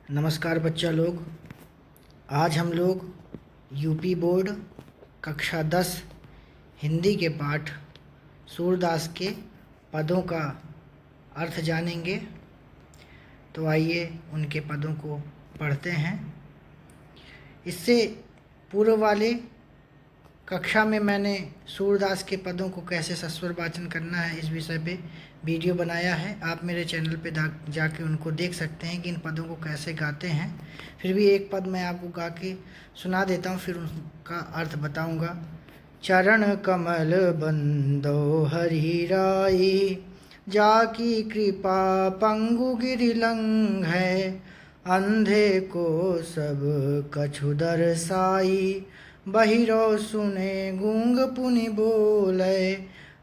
नमस्कार बच्चा लोग। आज हम लोग यूपी बोर्ड कक्षा 10 हिंदी के पाठ सूरदास के पदों का अर्थ जानेंगे। तो आइए उनके पदों को पढ़ते हैं। इससे पूर्व वाले कक्षा में मैंने सूरदास के पदों को कैसे सस्वर वाचन करना है इस विषय पे वीडियो बनाया है। आप मेरे चैनल पे जाके उनको देख सकते हैं कि इन पदों को कैसे गाते हैं। फिर भी एक पद मैं आपको गा के सुना देता हूँ, फिर उनका अर्थ बताऊँगा। चरण कमल बंदो हरि राई, जाकी कृपा पंगु गिरिलंघ है। अंधे को सब कछु दर्शाई, बहिरो सुने गूंग पुनि बोले।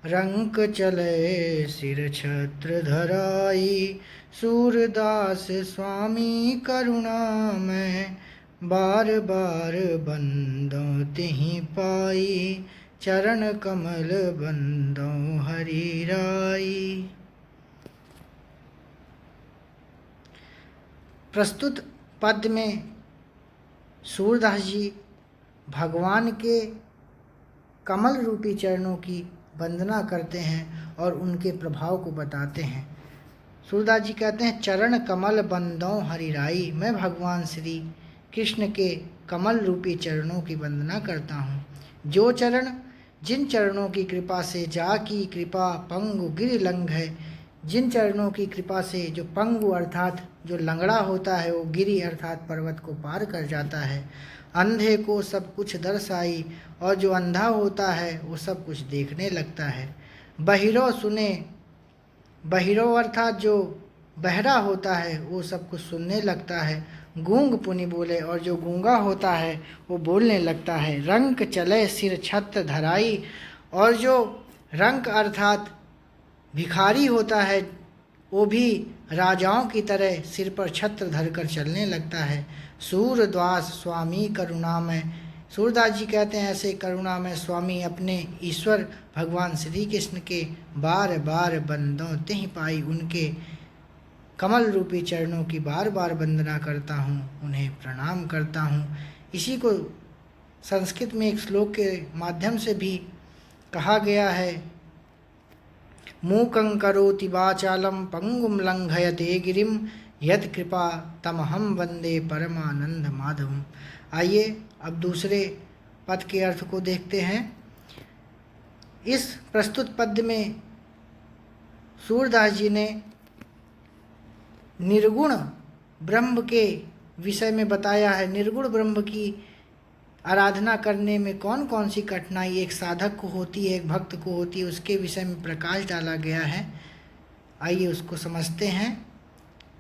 रंक चले सिर छत्र धराई, सूरदास स्वामी करुणा में। बार बार बंदो तिहि पाई, चरण कमल बंदो हरि राई। प्रस्तुत पद में सूरदास जी भगवान के कमल रूपी चरणों की वंदना करते हैं और उनके प्रभाव को बताते हैं। सूरदास जी कहते हैं, चरण कमल बंदों हरि राई, मैं भगवान श्री कृष्ण के कमल रूपी चरणों की वंदना करता हूँ। जो चरण, जिन चरणों की कृपा से जा की कृपा पंगु गिर लंघ है, जिन चरणों की कृपा से जो पंगु अर्थात जो लंगड़ा होता है वो गिरी अर्थात पर्वत को पार कर जाता है। अंधे को सब कुछ दर्शाई, और जो अंधा होता है वो सब कुछ देखने लगता है। बहिरो सुने, बहिरो अर्थात जो बहरा होता है वो सब कुछ सुनने लगता है। गूंग पुनि बोले, और जो गूंगा होता है वो बोलने लगता है। रंक चले सिर छत्र धराई, और जो रंक अर्थात भिखारी होता है वो भी राजाओं की तरह सिर पर छत्र धरकर चलने लगता है। सूरदास स्वामी करुणा में, सूरदास जी कहते हैं ऐसे करुणा में स्वामी अपने ईश्वर भगवान श्री कृष्ण के बार बार बंदों तिहि पाई, उनके कमल रूपी चरणों की बार बार वंदना करता हूँ, उन्हें प्रणाम करता हूँ। इसी को संस्कृत में एक श्लोक के माध्यम से भी कहा गया है। मूकं करोति वाचालं पंगुम लंघयते गिरिम, यत् कृपा तमहम वंदे परमानंद माधवम। आइए अब दूसरे पद के अर्थ को देखते हैं। इस प्रस्तुत पद में सूरदास जी ने निर्गुण ब्रह्म के विषय में बताया है। निर्गुण ब्रह्म की आराधना करने में कौन कौन सी कठिनाई एक साधक को होती है, एक भक्त को होती है, उसके विषय में प्रकाश डाला गया है। आइए उसको समझते हैं।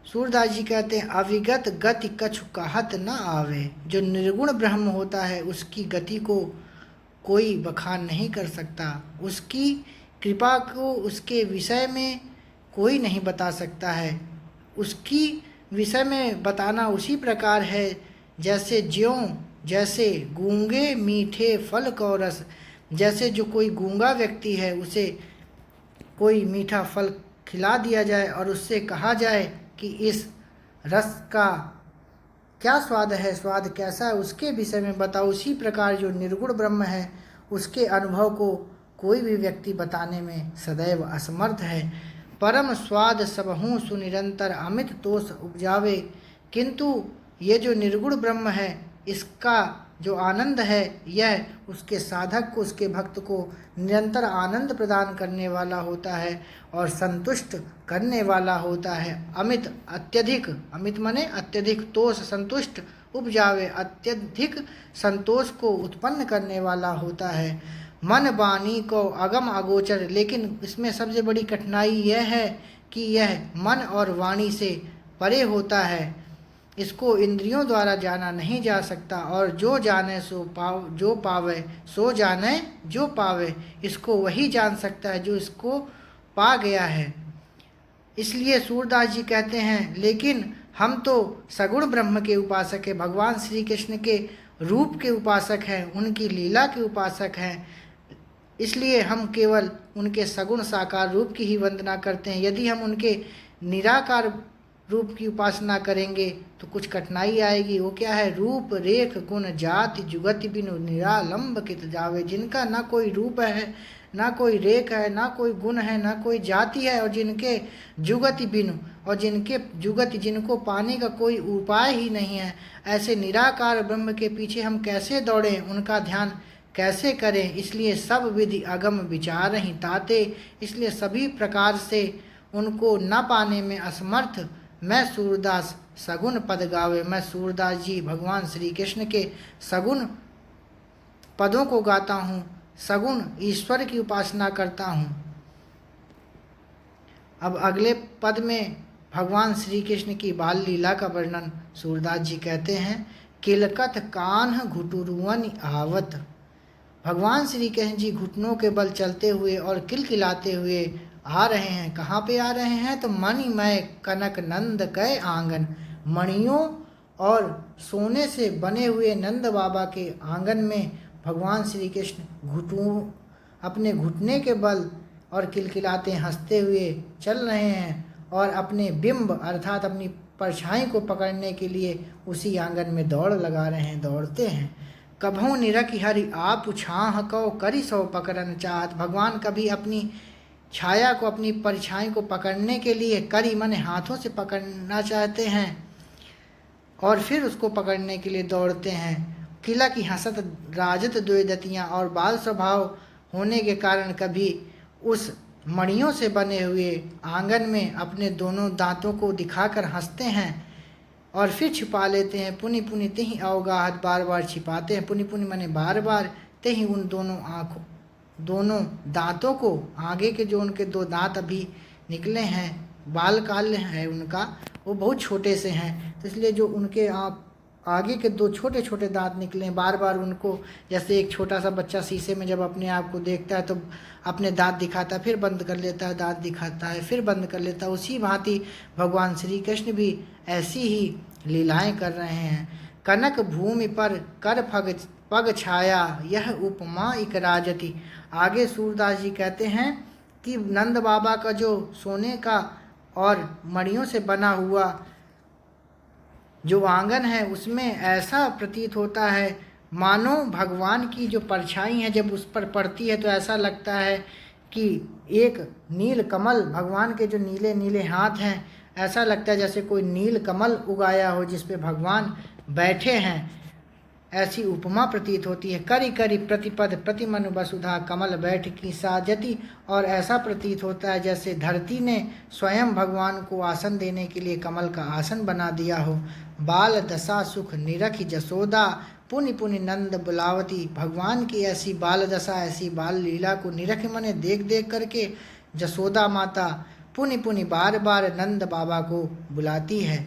सूरदास जी कहते हैं, अविगत गति कछु कहत न आवे। जो निर्गुण ब्रह्म होता है उसकी गति को कोई बखान नहीं कर सकता, उसकी कृपा को उसके विषय में कोई नहीं बता सकता है। उसकी विषय में बताना उसी प्रकार है जैसे गूंगे मीठे फल को रस। जैसे जो कोई गूंगा व्यक्ति है उसे कोई मीठा फल खिला दिया जाए और उससे कहा जाए कि इस रस का क्या स्वाद है, स्वाद कैसा है, उसके विषय में बताओ। उसी प्रकार जो निर्गुण ब्रह्म है उसके अनुभव को कोई भी व्यक्ति बताने में सदैव असमर्थ है। परम स्वाद सबहु सुनिरंतर, अमित तोष उपजावे। किंतु ये जो निर्गुण ब्रह्म है इसका जो आनंद है यह उसके साधक को, उसके भक्त को निरंतर आनंद प्रदान करने वाला होता है और संतुष्ट करने वाला होता है। अमित अत्यधिक, अमित माने अत्यधिक, तोष संतुष्ट, उपजावे अत्यधिक संतोष को उत्पन्न करने वाला होता है। मन वाणी को अगम अगोचर, लेकिन इसमें सबसे बड़ी कठिनाई यह है कि यह मन और वाणी से परे होता है। इसको इंद्रियों द्वारा जाना नहीं जा सकता, और जो जाने सो जो पावे, सो जाने जो पावे। इसको वही जान सकता है जो इसको पा गया है। इसलिए सूरदास जी कहते हैं, लेकिन हम तो सगुण ब्रह्म के उपासक हैं, भगवान श्री कृष्ण के रूप के उपासक हैं, उनकी लीला के उपासक हैं। इसलिए हम केवल उनके सगुण साकार रूप की ही वंदना करते हैं। यदि हम उनके निराकार रूप की उपासना करेंगे तो कुछ कठिनाई आएगी। वो क्या है? रूप रेख गुण जाति जुगति बिनु निरालंब कित जावे। जिनका ना कोई रूप है, ना कोई रेख है, ना कोई गुण है, ना कोई जाति है, और जिनके जुगति बिनु, और जिनके जुगति, जिनको पाने का कोई उपाय ही नहीं है, ऐसे निराकार ब्रह्म के पीछे हम कैसे दौड़ें, उनका ध्यान कैसे करें? इसलिए सब विधि अगम विचार ही ताते। इसलिए सभी प्रकार से उनको न पाने में असमर्थ मैं सूरदास सगुण पद गावे। मैं सूरदास जी भगवान श्री कृष्ण के सगुण पदों को गाता हूँ, सगुण ईश्वर की उपासना करता हूँ। अब अगले पद में भगवान श्री कृष्ण की बाल लीला का वर्णन सूरदास जी कहते हैं। किलकत कान्ह घुटुरुअन आवत। भगवान श्री कृष्ण जी घुटनों के बल चलते हुए और किलकिलाते हुए आ रहे हैं। कहाँ पे आ रहे हैं? तो मणिमय कनक नंद कै आंगन। मणियों और सोने से बने हुए नंद बाबा के आंगन में भगवान श्री कृष्ण अपने घुटने के बल और किलकिलाते हंसते हुए चल रहे हैं, और अपने बिंब अर्थात अपनी परछाई को पकड़ने के लिए उसी आंगन में दौड़ लगा रहे हैं, दौड़ते हैं। कभों निरखि हरि आप छाह कौ करि सौ पकड़न चाहत। भगवान कभी अपनी छाया को, अपनी परछाई को पकड़ने के लिए करी माने हाथों से पकड़ना चाहते हैं, और फिर उसको पकड़ने के लिए दौड़ते हैं। किला की हसत राजत द्वैदतियाँ, और बाल स्वभाव होने के कारण कभी उस मणियों से बने हुए आंगन में अपने दोनों दांतों को दिखाकर हंसते हैं और फिर छिपा लेते हैं। पुनि पुनि तेहि अवगाहत, बार बार छिपाते हैं। पुनि पुनि माने बार बार, तेहि उन दोनों दांतों को, आगे के जो उनके दो दांत अभी निकले हैं, बाल काल है उनका, वो बहुत छोटे से हैं, तो इसलिए जो उनके आगे के दो छोटे छोटे दांत निकले, बार बार उनको, जैसे एक छोटा सा बच्चा शीशे में जब अपने आप को देखता है तो अपने दांत दिखाता है, फिर बंद कर लेता है, दांत दिखाता है, फिर बंद कर लेता है, उसी भांति भगवान श्री कृष्ण भी ऐसी ही लीलाएं कर रहे हैं। कनक भूमि पर कर पग छाया, यह उपमा इक राजति। आगे सूरदास जी कहते हैं कि नंद बाबा का जो सोने का और मणियों से बना हुआ जो आंगन है, उसमें ऐसा प्रतीत होता है मानो भगवान की जो परछाई है जब उस पर पड़ती है तो ऐसा लगता है कि एक नील कमल, भगवान के जो नीले नीले हाथ हैं, ऐसा लगता है जैसे कोई नील कमल उगाया हो जिस पे भगवान बैठे हैं, ऐसी उपमा प्रतीत होती है। करी करी प्रतिपद प्रतिमनु वसुधा, कमल बैठ की साजति। और ऐसा प्रतीत होता है जैसे धरती ने स्वयं भगवान को आसन देने के लिए कमल का आसन बना दिया हो। बाल दशा सुख निरखि जसोदा, पुनि पुनि नंद बुलावती। भगवान की ऐसी बाल दशा, ऐसी बाल लीला को निरख मने देख देख करके जसोदा माता पुनि पुनि बार बार नंद बाबा को बुलाती है।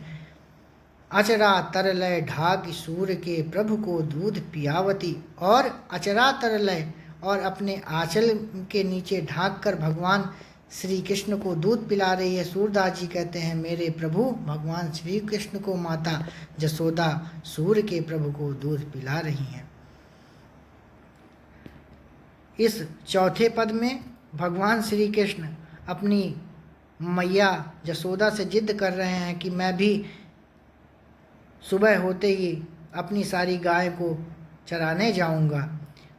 अचरा तरलय ढाक सूर के प्रभु को दूध पियावती। और अचरा तरलय, और अपने आंचल के नीचे ढाक कर भगवान श्री कृष्ण को दूध पिला रही है। सूरदास जी कहते हैं मेरे प्रभु भगवान श्री कृष्ण को माता जसोदा सूर के प्रभु को दूध पिला रही हैं। इस चौथे पद में भगवान श्री कृष्ण अपनी मैया जसोदा से जिद कर रहे हैं कि मैं भी सुबह होते ही अपनी सारी गाय को चराने जाऊंगा।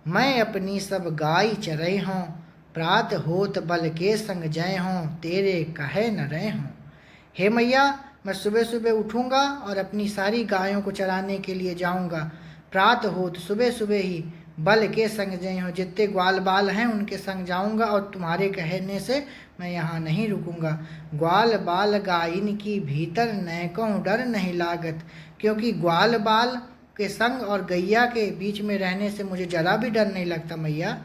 मैं अपनी सब गाय चरई हूँ, प्रात होत बल के संग जय हों, तेरे कहे न रहे हों। हे मैया, मैं सुबह सुबह उठूंगा और अपनी सारी गायों को चराने के लिए जाऊंगा। प्रात होत, सुबह सुबह ही, बल के संग जय हों, जितने ग्वाल बाल हैं उनके संग जाऊंगा और तुम्हारे कहने से मैं यहाँ नहीं रुकूंगा। ग्वाल बाल गायन की भीतर नैकों डर नहीं लागत, क्योंकि ग्वाल बाल के संग और गैया के बीच में रहने से मुझे जरा भी डर नहीं लगता मैया।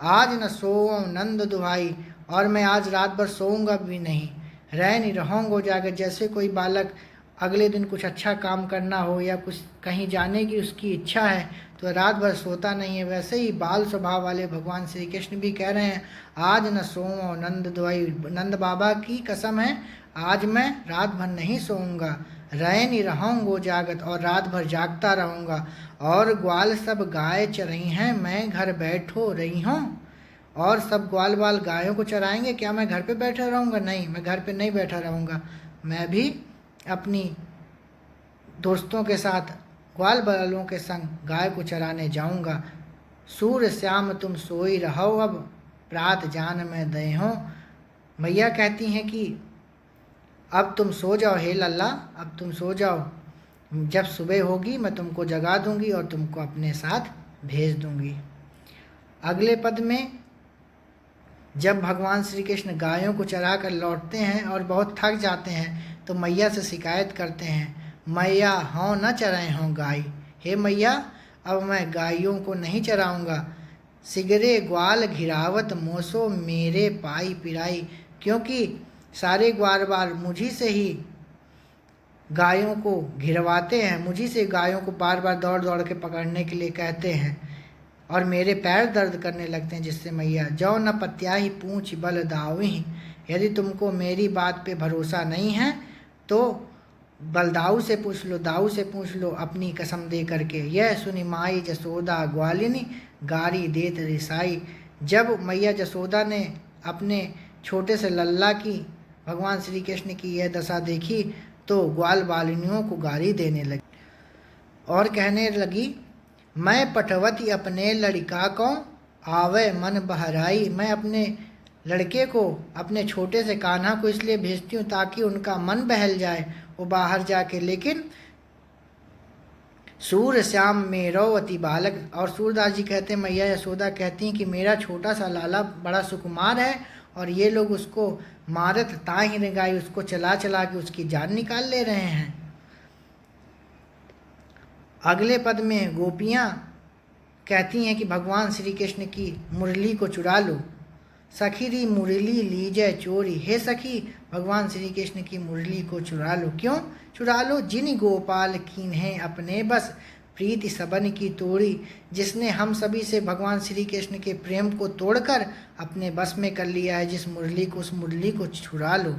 आज न सोऊं नंद दुहाई, और मैं आज रात भर सोऊंगा भी नहीं, रह नहीं रहूँगा जाकर। जैसे कोई बालक अगले दिन कुछ अच्छा काम करना हो या कुछ कहीं जाने की उसकी इच्छा है तो रात भर सोता नहीं है, वैसे ही बाल स्वभाव वाले भगवान श्री कृष्ण भी कह रहे हैं आज न सोऊं नंद दुहाई। नंद बाबा की कसम है आज मैं रात भर नहीं सोऊंगा, रह नहीं रहूँगो जागत, और रात भर जागता रहूँगा। और ग्वाल सब गाय चरही हैं, मैं घर बैठो रही हूँ। और सब ग्वाल बाल गायों को चराएंगे, क्या मैं घर पे बैठा रहूँगा? नहीं, मैं घर पे नहीं बैठा रहूँगा, मैं भी अपनी दोस्तों के साथ ग्वाल बालों के संग गाय को चराने जाऊंगा। सूर्य श्याम तुम सोई रहो, अब प्रात जान मैं दे हो। मैया कहती हैं कि अब तुम सो जाओ हे लल्ला, अब तुम सो जाओ, जब सुबह होगी मैं तुमको जगा दूंगी और तुमको अपने साथ भेज दूंगी। अगले पद में जब भगवान श्री कृष्ण गायों को चरा कर लौटते हैं और बहुत थक जाते हैं तो मैया से शिकायत करते हैं, मैया हों न चराएं हों गाय, हे मैया अब मैं गायों को नहीं चराऊंगा। सिगरे ग्वाल घिरावत मोसो मेरे पाई पिराई, क्योंकि सारे ग्वाल बार मुझी से ही गायों को घिरवाते हैं, मुझी से गायों को बार बार दौड़ दौड़ के पकड़ने के लिए कहते हैं और मेरे पैर दर्द करने लगते हैं, जिससे मैया जौ न पत्याही पूंछ बल दावी, यदि तुमको मेरी बात पे भरोसा नहीं है तो बलदाऊ से पूछ लो, दाऊ से पूछ लो अपनी कसम दे करके। यह सुनी माई जसोदा ग्वालिनी गारी देत रिसाई। जब मैया जसोदा ने अपने छोटे से लल्ला की भगवान श्री कृष्ण की यह दशा देखी तो ग्वाल बालिनियों को गारी देने लगी और कहने लगी, मैं पटवती अपने लड़का को आवे मन बहराई। मैं अपने लड़के को, अपने छोटे से कान्हा को इसलिए भेजती हूँ ताकि उनका मन बहल जाए वो बाहर जाके। लेकिन सूर्य श्याम मेरो अति बालक, और सूरदास जी कहते हैं, मैया यशोदा कहती हैं कि मेरा छोटा सा लाला बड़ा सुकुमार है और ये लोग उसको मारत ताहि रेंगाई, उसको चला चला के उसकी जान निकाल ले रहे हैं। अगले पद में गोपियाँ कहती हैं कि भगवान श्री कृष्ण की मुरली को चुरा लो, सखीरी मुरली लीजय चोरी। हे सखी भगवान श्री कृष्ण की मुरली को चुरा लो। क्यों चुरा लो? जिन गोपाल कीन्हे अपने बस प्रीति सबन की तोड़ी, जिसने हम सभी से भगवान श्री कृष्ण के प्रेम को तोड़कर अपने बस में कर लिया है, जिस मुरली को, उस मुरली को चुरा लो।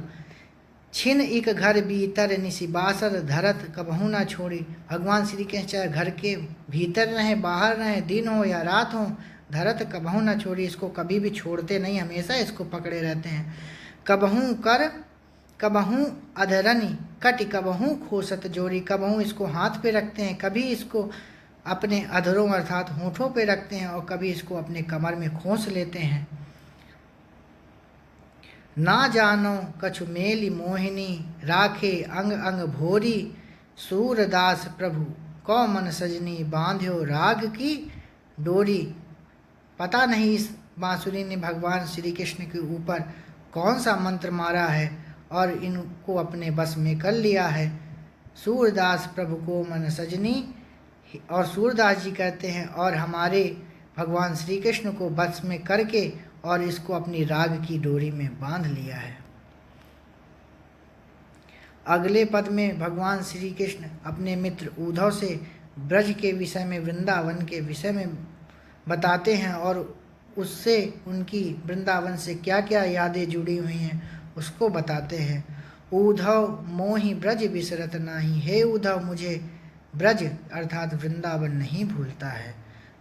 छिन एक घर भीतर निशिबासर धरत कबहू ना छोड़ी। भगवान श्री कृष्ण चाहे घर के भीतर रहें, बाहर रहें, दिन हो या रात हो, धरत कबहू ना छोड़ी, इसको कभी भी छोड़ते नहीं, हमेशा इसको पकड़े रहते हैं। कबहू कर कबहू अधरनी कटि कबहू खोसत जोड़ी, कबहू इसको हाथ पे रखते हैं, कभी इसको अपने अधरों अर्थात होठों पे रखते हैं और कभी इसको अपने कमर में खोस लेते हैं। ना जानो कछु मेली मोहिनी राखे अंग अंग भोरी, सूरदास प्रभु कौ मन सजनी बांध्यो राग की डोरी। पता नहीं इस बांसुरी ने भगवान श्री कृष्ण के ऊपर कौन सा मंत्र मारा है और इनको अपने बस में कर लिया है। सूरदास प्रभु को मन सजनी, और सूरदास जी कहते हैं और हमारे भगवान श्री कृष्ण को बस में करके और इसको अपनी राग की डोरी में बांध लिया है। अगले पद में भगवान श्री कृष्ण अपने मित्र उद्धव से ब्रज के विषय में, वृंदावन के विषय में बताते हैं और उससे उनकी वृंदावन से क्या क्या यादें जुड़ी हुई हैं उसको बताते हैं। उद्धव मोहि ब्रज बिसरत नाही, हे उद्धव मुझे ब्रज अर्थात वृंदावन नहीं भूलता है।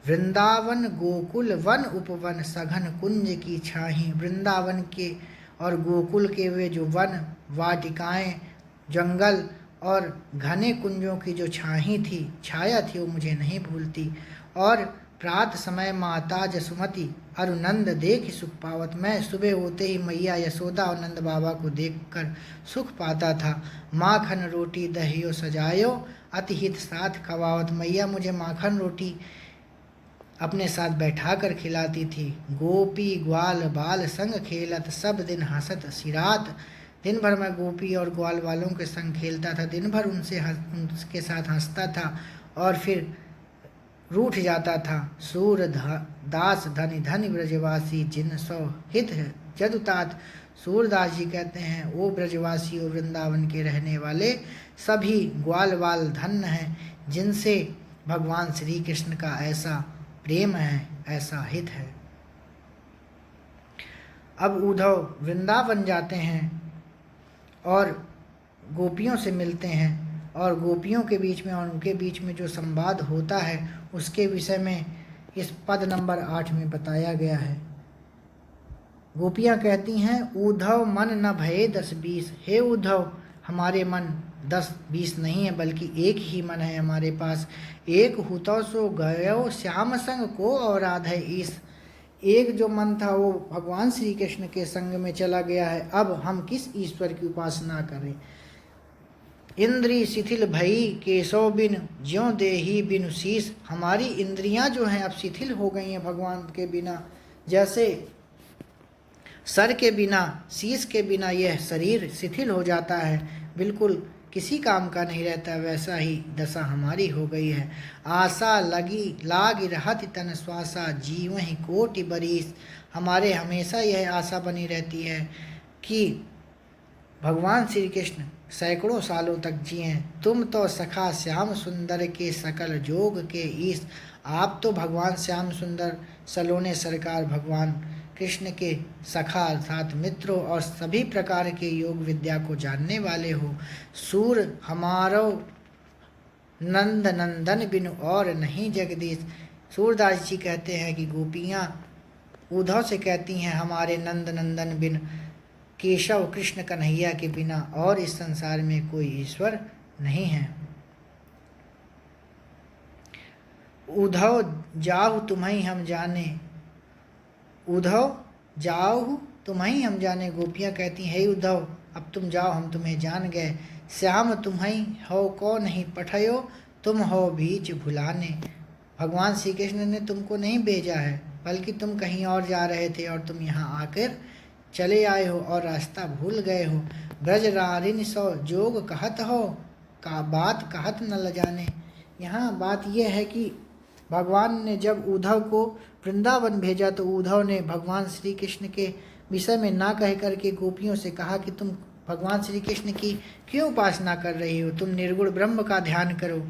वृंदावन गोकुल वन उपवन सघन कुंज की छाही। वृंदावन के और गोकुल के वे जो वन वाटिकाएं, जंगल और घने कुंजों की जो छाया थी वो मुझे नहीं भूलती। और प्रात समय माता जसुमती अरुनंद देख सुख पावत। मैं सुबह होते ही मैया यशोदा और नंद बाबा को देखकर सुख पाता था। माखन रोटी दहियो सजायो अति हित साथ खवावत। मैया मुझे माखन रोटी अपने साथ बैठा कर खिलाती थी। गोपी ग्वाल बाल संग खेलत सब दिन हंसत सिरात। दिन भर मैं गोपी और ग्वाल वालों के संग खेलता था, दिन भर उनके साथ हंसता था और फिर रूठ जाता था। सूर दास धनि धनि ब्रजवासी जिन सौ हित जदुतात। सूरदास जी कहते हैं वो ब्रजवासी और वृंदावन के रहने वाले सभी ग्वाल वाल धन्य हैं जिनसे भगवान श्री कृष्ण का ऐसा प्रेम है, ऐसा हित है। अब उद्धव वृंदावन जाते हैं और गोपियों से मिलते हैं और गोपियों के बीच में और उनके बीच में जो संवाद होता है उसके विषय में इस पद नंबर 8 में बताया गया है। गोपियाँ कहती हैं, उद्धव मन न भये 10-20। हे उद्धव हमारे मन 10-20 नहीं है, बल्कि एक ही मन है हमारे पास। एक हुतो सो गयो श्याम संग को और आधे ईस। एक जो मन था वो भगवान श्री कृष्ण के संग में चला गया है। अब हम किस ईश्वर की उपासना करें। इंद्री शिथिल भई केशव बिन ज्यों देही बिनु शीस। हमारी इंद्रियां जो हैं अब शिथिल हो गई हैं भगवान के बिना। जैसे सर के बिना, शीश के बिना यह शरीर शिथिल हो जाता है, बिल्कुल किसी काम का नहीं रहता, वैसा ही दशा हमारी हो गई है। आशा लगी लाग रहत तन श्वासा जीव ही कोटि बरीस। हमारे हमेशा यह आशा बनी रहती है कि भगवान श्री कृष्ण सैकड़ों सालों तक जिए। तुम तो सखा श्याम सुंदर के सकल जोग के ईश। आप तो भगवान श्याम सुंदर सलोने सरकार भगवान कृष्ण के सखा अर्थात मित्रों और सभी प्रकार के योग विद्या को जानने वाले हो। सूर हमारो नंद नंदन बिनु और नहीं जगदीश। सूरदास जी कहते हैं कि गोपियाँ उद्धव से कहती हैं हमारे नंद नंदन बिन केशव कृष्ण कन्हैया के बिना और इस संसार में कोई ईश्वर नहीं है। उद्धव जाहु तुम्हें हम जाने, उद्धव जाओ तुम्हें हम जाने। गोपियाँ कहती हैं हे उद्धव अब तुम जाओ हम तुम्हें जान गए। श्याम तुम्हें हो को नहीं पठयो तुम हो बीच भुलाने। भगवान श्री कृष्ण ने तुमको नहीं भेजा है, बल्कि तुम कहीं और जा रहे थे और तुम यहाँ आकर चले आए हो और रास्ता भूल गए हो। ब्रज रारिन सो जोग कहत हो का बात कहत न ल जाने। यहाँ बात यह है कि भगवान ने जब उद्धव को वृंदावन भेजा तो उद्धव ने भगवान श्री कृष्ण के विषय में ना कह करके गोपियों से कहा कि तुम भगवान श्री कृष्ण की क्यों उपासना कर रही हो, तुम निर्गुण ब्रह्म का ध्यान करो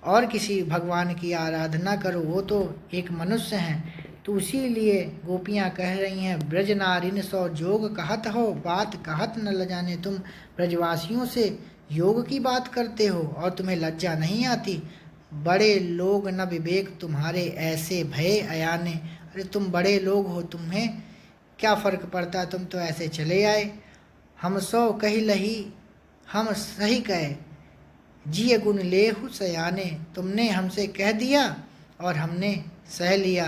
और किसी भगवान की आराधना करो, वो तो एक मनुष्य हैं। तो इसीलिए गोपियाँ कह रही हैं ब्रज नारिन सो जोग कहत हो बात कहत न ल जाने। तुम ब्रजवासियों से योग की बात करते हो और तुम्हें लज्जा नहीं आती। बड़े लोग न विवेक तुम्हारे ऐसे भय अयाने। अरे तुम बड़े लोग हो, तुम्हें क्या फ़र्क पड़ता, तुम तो ऐसे चले आए। हम सो कही लही हम सही कहे जिय गुण लेहु सयाने। तुमने हमसे कह दिया और हमने सह लिया।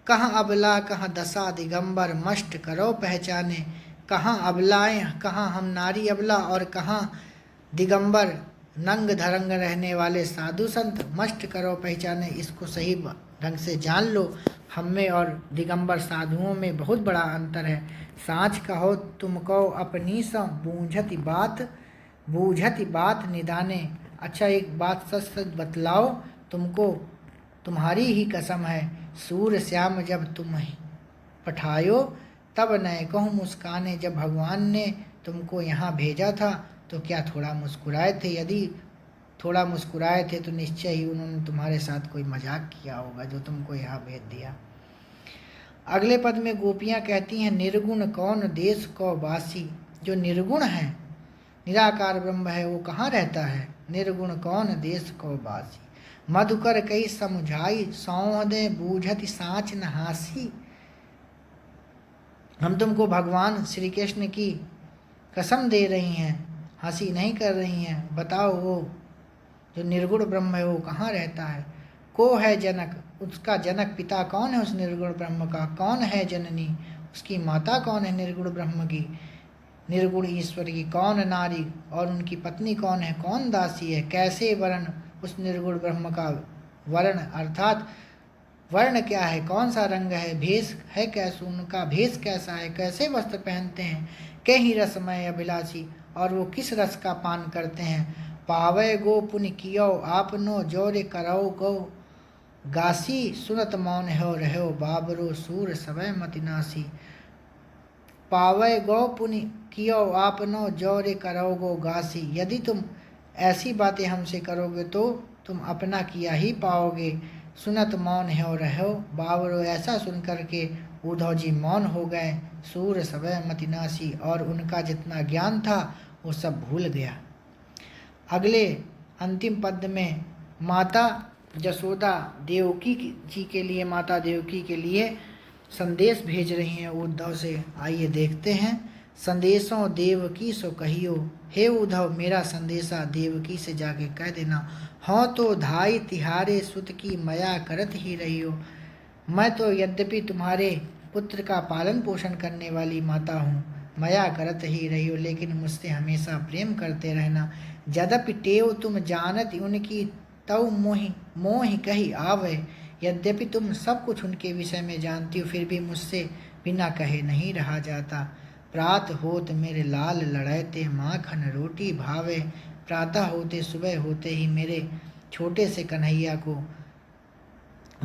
कहाँ अबला कहाँ दशा दिगंबर मष्ट करो पहचाने। कहाँ अबलाएं, कहाँ हम नारी अबला और कहाँ दिगंबर नंग धरंग रहने वाले साधु संत मष्ट करो पहचाने। इसको सही ढंग से जान लो, हम में और दिगंबर साधुओं में बहुत बड़ा अंतर है। साँच कहो तुमको अपनी सा बूझती बात निदाने। अच्छा एक बात सच सच बतलाओ, तुमको तुम्हारी ही कसम है, सूर श्याम जब तुम पठायो तब नए कहूँ मुस्काने। जब भगवान ने तुमको यहाँ भेजा था तो क्या थोड़ा मुस्कुराए थे? यदि थोड़ा मुस्कुराए थे तो निश्चय ही उन्होंने तुम्हारे साथ कोई मजाक किया होगा जो तुमको यहाँ भेज दिया। अगले पद में गोपियाँ कहती हैं निर्गुण कौन देश को वासी। जो निर्गुण है, निराकार ब्रह्म है, वो कहाँ रहता है? निर्गुण कौन देश को वासी। मधुकर कई समझाई सौदे बूझति साँच न हासी। हम तुमको भगवान श्री कृष्ण की कसम दे रही हैं, हंसी नहीं कर रही हैं। बताओ वो जो निर्गुण ब्रह्म है वो कहाँ रहता है? को है जनक, उसका जनक पिता कौन है उस निर्गुण ब्रह्म का? कौन है जननी, उसकी माता कौन है निर्गुण ब्रह्म की, निर्गुण ईश्वर की? कौन नारी और उनकी पत्नी कौन है? कौन दासी है? कैसे वर्ण उस निर्गुण ब्रह्म का वर्ण अर्थात वर्ण क्या है, कौन सा रंग है, भेष है कैसे, उनका भेष कैसा है, कैसे वस्त्र पहनते हैं? कहीं रसमय अभिलाषी, और वो किस रस का पान करते हैं? पावे गो पुण्य कियो आपनो जोरे करो गो गासी। सुनत मौन हो रहो बाबरो सूर समय मतिनासी। पावे गो पुण्य कियो आपनो जोरे करो गो गासी। यदि तुम ऐसी बातें हमसे करोगे तो तुम अपना किया ही पाओगे। सुनत मौन हो रहो बाबरो, ऐसा सुन कर के उद्धव जी मौन हो गए। सूर समय मतिनासी, और उनका जितना ज्ञान था वो सब भूल गया। अगले अंतिम पद में माता जसोदा देवकी जी के लिए, माता देवकी के लिए संदेश भेज रही हैं उद्धव से। आइए देखते हैं संदेशों देवकी सो कहियो, हे उद्धव मेरा संदेशा देवकी से जाके कह देना। हाँ तो धाई तिहारे सुत की मया करत ही रहियो, मैं तो यद्यपि तुम्हारे पुत्र का पालन पोषण करने वाली माता हूँ, मया करत ही रहियो, लेकिन मुझसे हमेशा प्रेम करते रहना। यद्यपि टेव तुम जानत उनकी तव मोहि कही आवे, यद्यपि तुम सब कुछ उनके विषय में जानती हो फिर भी मुझसे बिना कहे नहीं रहा जाता। प्रातः होत मेरे लाल लड़ैते माखन रोटी भावे, प्रातः होते सुबह होते ही मेरे छोटे से कन्हैया को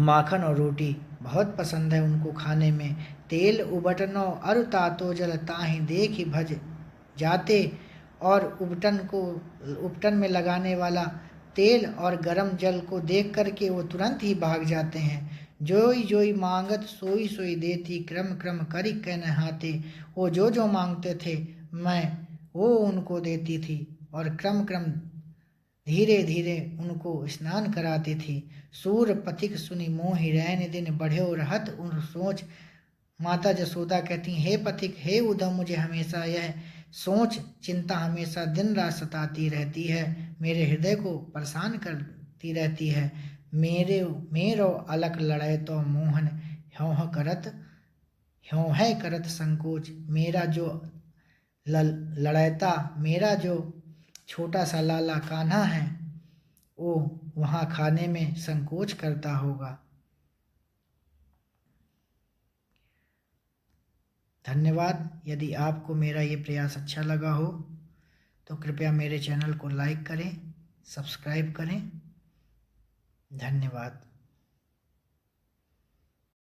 माखन और रोटी बहुत पसंद है उनको खाने में। तेल उबटनो अरु तातो जल ताहि देखि भज जाते, और उपटन में लगाने वाला तेल और गरम जल को देख करके वो तुरंत ही भाग जाते हैं। जोई जोई मांगत सोई सोई देती, क्रम क्रम करी कै नहाते, वो जो मांगते थे मैं वो उनको देती थी और क्रम क्रम धीरे धीरे उनको स्नान कराती थी। सूर पथिक सुनी मोहि रैन दिन बढ़्यो रहत उन सोच, माता जसोदा कहती हे पथिक हे उद्धव, मुझे हमेशा यह सोच चिंता हमेशा दिन रात सताती रहती है, मेरे हृदय को परेशान करती रहती है। मेरो अलग लड़े तो मोहन ह्यों है करत संकोच, मेरा जो लड़ैता मेरा जो छोटा सा लाला कान्हा है वो वहाँ खाने में संकोच करता होगा। धन्यवाद। यदि आपको मेरा ये प्रयास अच्छा लगा हो तो कृपया मेरे चैनल को लाइक करें, सब्सक्राइब करें। धन्यवाद।